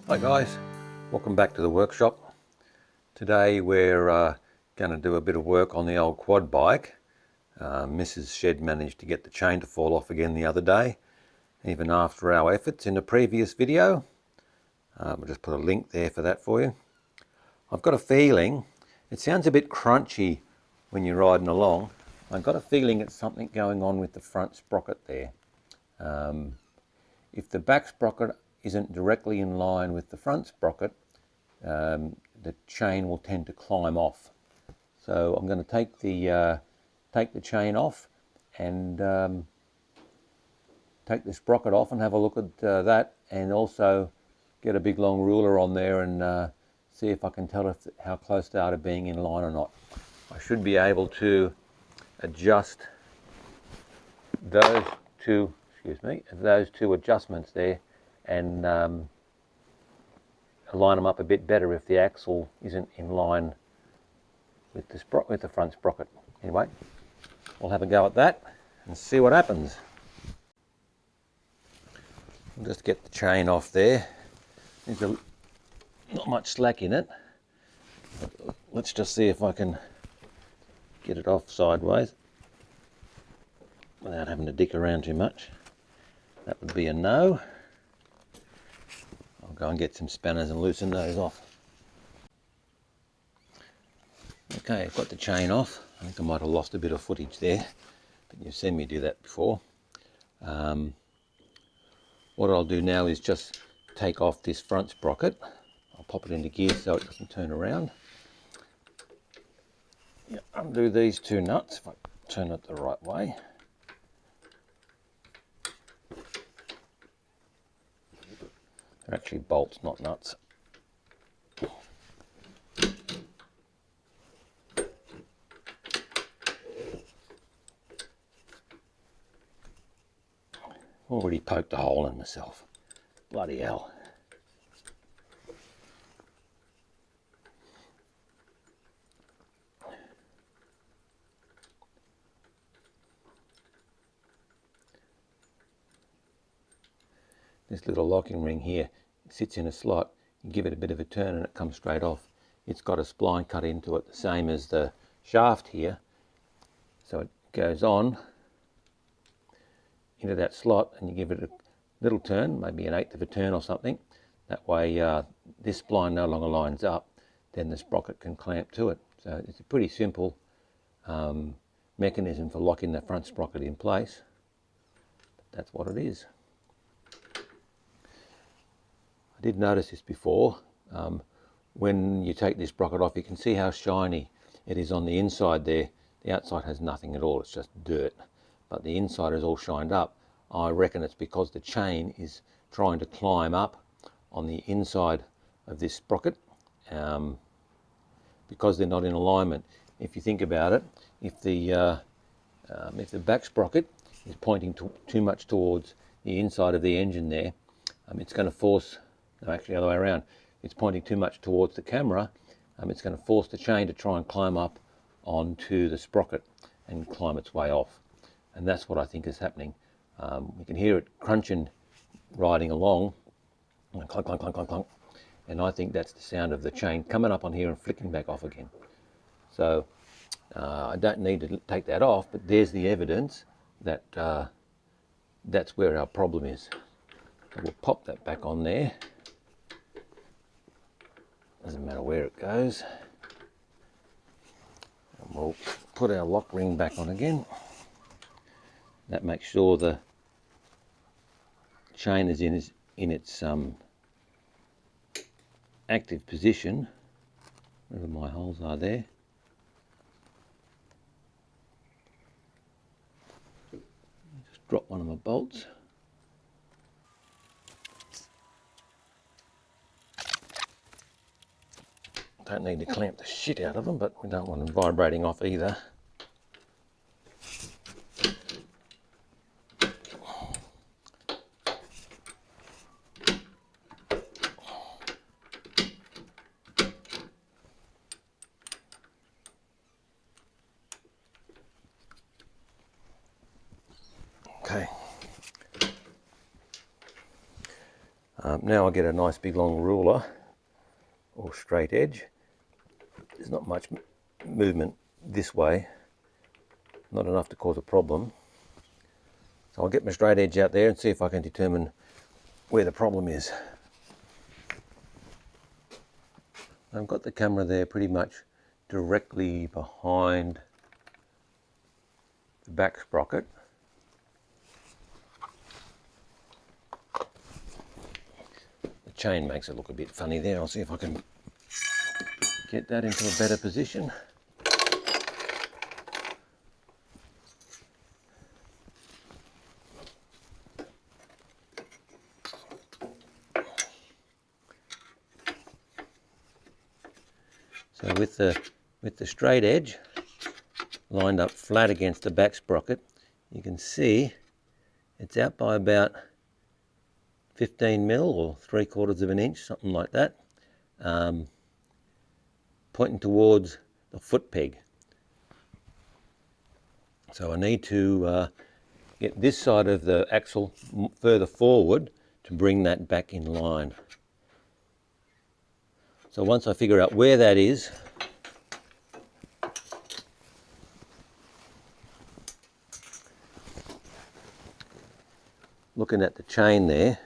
Hi guys, welcome back to the workshop. Today we're going to do a bit of work on the old quad bike. Mrs. Shed managed to get the chain to fall off again the other day, even after our efforts in the previous video. We'll just put a link there for that for you. I've got a feeling, it sounds a bit crunchy when you're riding along. I've got a feeling it's something going on with the front sprocket there. If the back sprocket isn't directly in line with the front sprocket, the chain will tend to climb off. So I'm going to take the chain off and take the sprocket off and have a look at that, and also get a big long ruler on there and see if I can tell how close they are to being in line or not. I should be able to adjust those two adjustments there and line them up a bit better if the axle isn't in line with the front sprocket. Anyway, we'll have a go at that and see what happens. I'll just get the chain off there. There's not much slack in it. Let's just see if I can get it off sideways without having to dick around too much. That would be a no. I'll go and get some spanners and loosen those off. Okay, I've got the chain off. I think I might have lost a bit of footage there, but you've seen me do that before. What I'll do now is just take off this front sprocket. I'll pop it into gear so it doesn't turn around. Yeah, undo these two nuts if I turn it the right way. They're actually bolts, not nuts. Already poked a hole in myself. Bloody hell. This little locking ring here sits in a slot. You give it a bit of a turn and it comes straight off. It's got a spline cut into it, the same as the shaft here. So it goes on into that slot and you give it a little turn, maybe an eighth of a turn or something. That way this spline no longer lines up, then the sprocket can clamp to it. So it's a pretty simple mechanism for locking the front sprocket in place. But that's what it is. I did notice this before. When you take this sprocket off, you can see how shiny it is on the inside there. The outside has nothing at all, it's just dirt. But the inside is all shined up. I reckon it's because the chain is trying to climb up on the inside of this sprocket, because they're not in alignment. If you think about it, if the back sprocket is pointing too much towards the inside of the engine there, it's going to force, no, actually the other way around, it's pointing too much towards the camera, it's going to force the chain to try and climb up onto the sprocket and climb its way off. And that's what I think is happening. We can hear it crunching, riding along, clunk, clunk, clunk, clunk, clunk. And I think that's the sound of the chain coming up on here and flicking back off again. So I don't need to take that off, but there's the evidence that that's where our problem is. So we'll pop that back on there. Doesn't matter where it goes. And we'll put our lock ring back on again. That makes sure the chain is in its active position. Wherever my holes are there. Just drop one of my bolts. Don't need to clamp the shit out of them, but we don't want them vibrating off either. Okay. Now I get a nice big long ruler or straight edge. There's not much movement this way, not enough to cause a problem. So I'll get my straight edge out there and see if I can determine where the problem is. I've got the camera there pretty much directly behind the back sprocket. The chain makes it look a bit funny there. I'll see if I can get that into a better position. So with the straight edge lined up flat against the back sprocket, you can see it's out by about 15 mil or 3/4 of an inch, something like that, pointing towards the foot peg. So I need to get this side of the axle further forward to bring that back in line. So once I figure out where that is, looking at the chain there,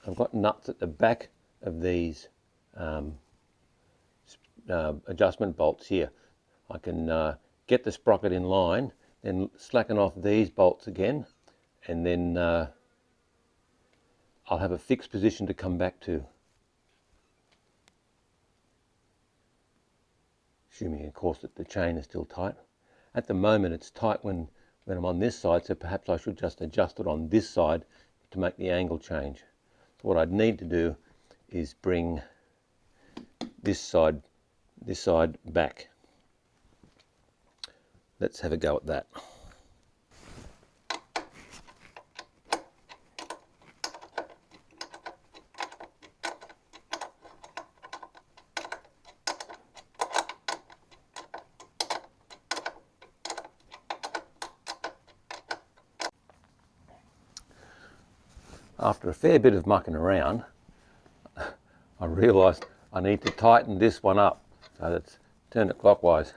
I've got nuts at the back of these adjustment bolts here. I can get the sprocket in line, then slacken off these bolts again, and then I'll have a fixed position to come back to. Assuming, of course, that the chain is still tight. At the moment it's tight when I'm on this side, so perhaps I should just adjust it on this side to make the angle change. So what I'd need to do is bring this side back. Let's have a go at that. After a fair bit of mucking around, I realised I need to tighten this one up. So let's turn it clockwise.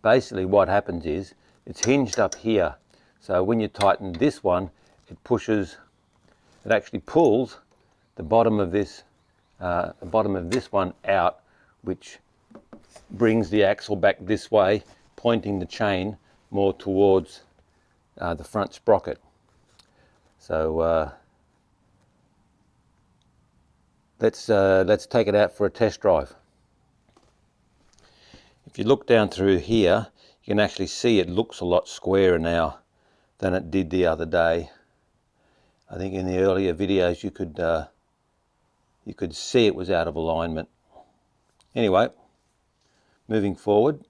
Basically what happens is it's hinged up here. So when you tighten this one, it actually pulls the bottom of this one out, which brings the axle back this way, pointing the chain more towards the front sprocket. So let's take it out for a test drive. If you look down through here, you can actually see it looks a lot squarer now than it did the other day. I think in the earlier videos you could see it was out of alignment. Anyway, moving forward.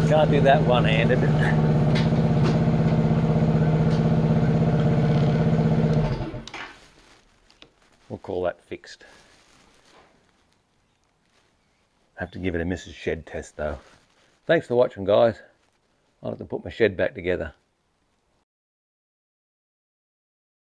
Can't do that one-handed. We'll call that fixed. Have to give it a Mrs. Shed test though. Thanks for watching, guys. I'll have to put my shed back together.